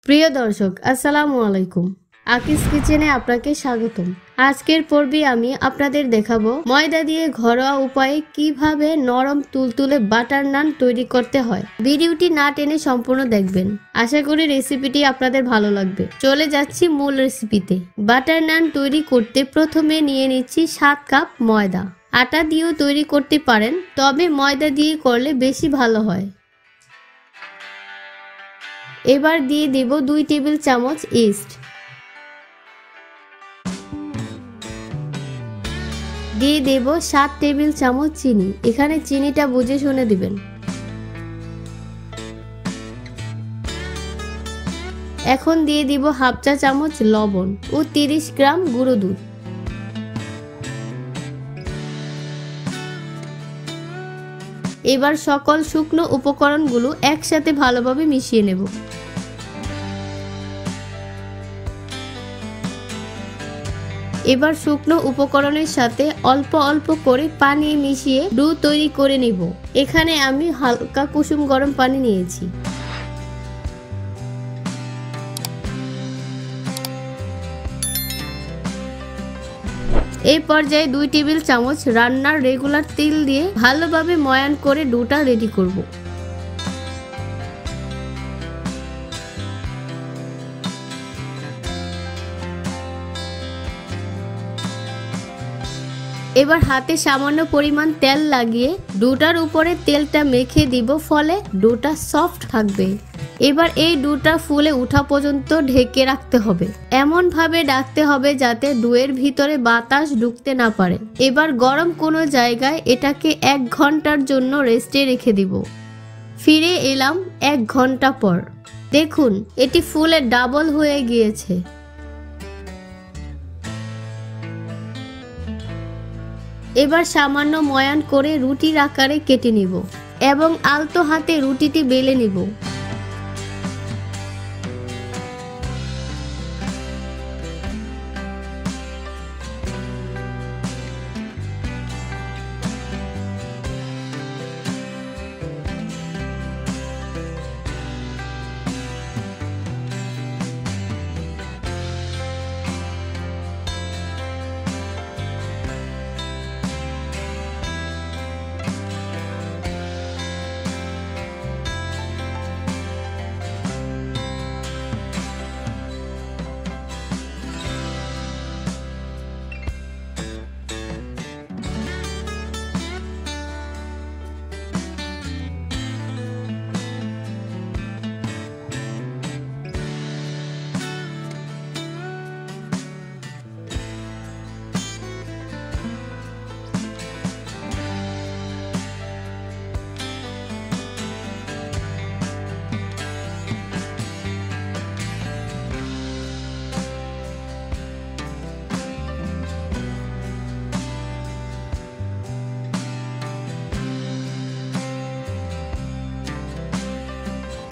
প্রিয় দর্শক, আসসালামু আলাইকুম। আকিস কিচেনে আপনাকে স্বাগতম। আজকের পর্বে আমি আপনাদের দেখাবো ময়দা দিয়ে ঘরোয়া উপায়ে কিভাবে নরম তুলতুলে বাটার নান তৈরি করতে হয়। ভিডিওটি না টেনে সম্পূর্ণ দেখবেন। আশা করি রেসিপিটি আপনাদের ভালো লাগবে। চলে যাচ্ছি মূল রেসিপিতে। বাটার নান তৈরি করতে প্রথমে নিয়ে নিচ্ছি 7 কাপ ময়দা। আটা দিয়েও তৈরি করতে পারেন, তবে ময়দা দিয়ে করলে বেশি ভালো হয়। এবার দিয়ে দেব 2 টেবিল চামচ ইস্ট, দিয়ে দেব 7 টেবিল চামচ চিনি। এখানে চিনিটা বুঝে শুনে দিবেন। এখন দিয়ে দিব হাফ চা চামচ লবণ ও 30 গ্রাম গুঁড়ো দুধ। এবার সকল শুকনো উপকরণগুলো একসাথে ভালোভাবে মিশিয়ে নেব। এবার শুকনো উপকরণের সাথে অল্প অল্প করে পানি মিশিয়ে ডো তৈরি করে নেব। এখানে আমি হালকা কুসুম গরম পানি নিয়েছি। এই পর্যায়ে 2 টেবিল চামচ রান্নার রেগুলার তেল দিয়ে ভালোভাবে ময়ান করে ডোটা রেডি করব। এবার হাতে সামান্য পরিমাণ তেল লাগিয়ে ডোটার উপরে তেলটা মেখে দিব, ফলে ডোটা সফট থাকবে। এবার এই ডোটা ফুলে ওঠা পর্যন্ত ঢেকে রাখতে হবে। এমন ভাবে রাখতে হবে যাতে ডোয়ের ভিতরে বাতাস ঢুকতে না পারে। এবার গরম কোনো জায়গায় এটাকে 1 ঘন্টার জন্য রেস্টে রেখে দিব। ফিরে এলাম 1 ঘন্টা পর। দেখুন, এটি ফুলে ডাবল হয়ে গিয়েছে। এবার সামান্য ময়ান করে রুটির আকারে কেটে নিব এবং আলতো হাতে রুটিটি বেলে নিব।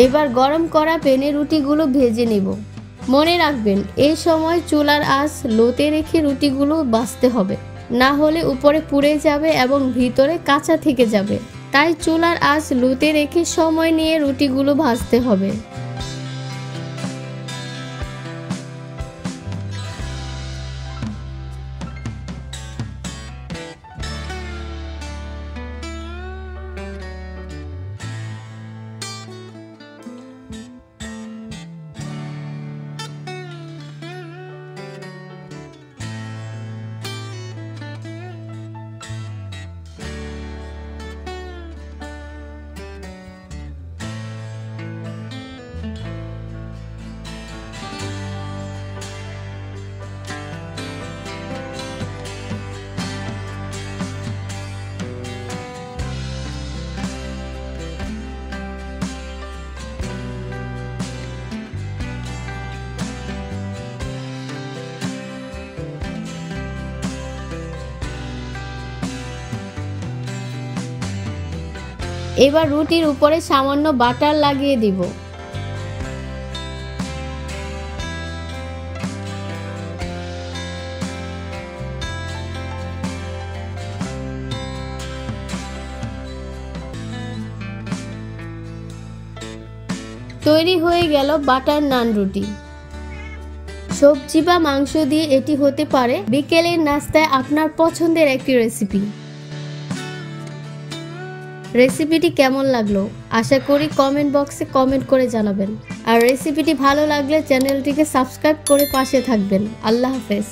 এবার গরম করা প্যানে রুটিগুলো ভেজে নেব। মনে রাখবেন, এই সময় চুলার আঁচ লোতে রেখে রুটিগুলো ভাজতে হবে, না হলে উপরে পুড়ে যাবে এবং ভিতরে কাঁচা থেকে যাবে। তাই চুলার আঁচ লোতে রেখে সময় নিয়ে রুটিগুলো ভাজতে হবে। এবার রুটির উপরে সামান্য বাটার লাগিয়ে দিব। তৈরি হয়ে গেল বাটার নান রুটি। সবজি বা মাংস দিয়ে এটি হতে পারে বিকেলের নাস্তায় আপনার পছন্দের একটি রেসিপি। রেসিপিটি কেমন লাগলো আশা করি কমেন্ট বক্সে কমেন্ট করে জানাবেন। আর রেসিপিটি ভালো লাগলে চ্যানেলটিকে সাবস্ক্রাইব করে পাশে থাকবেন। আল্লাহ হাফেজ।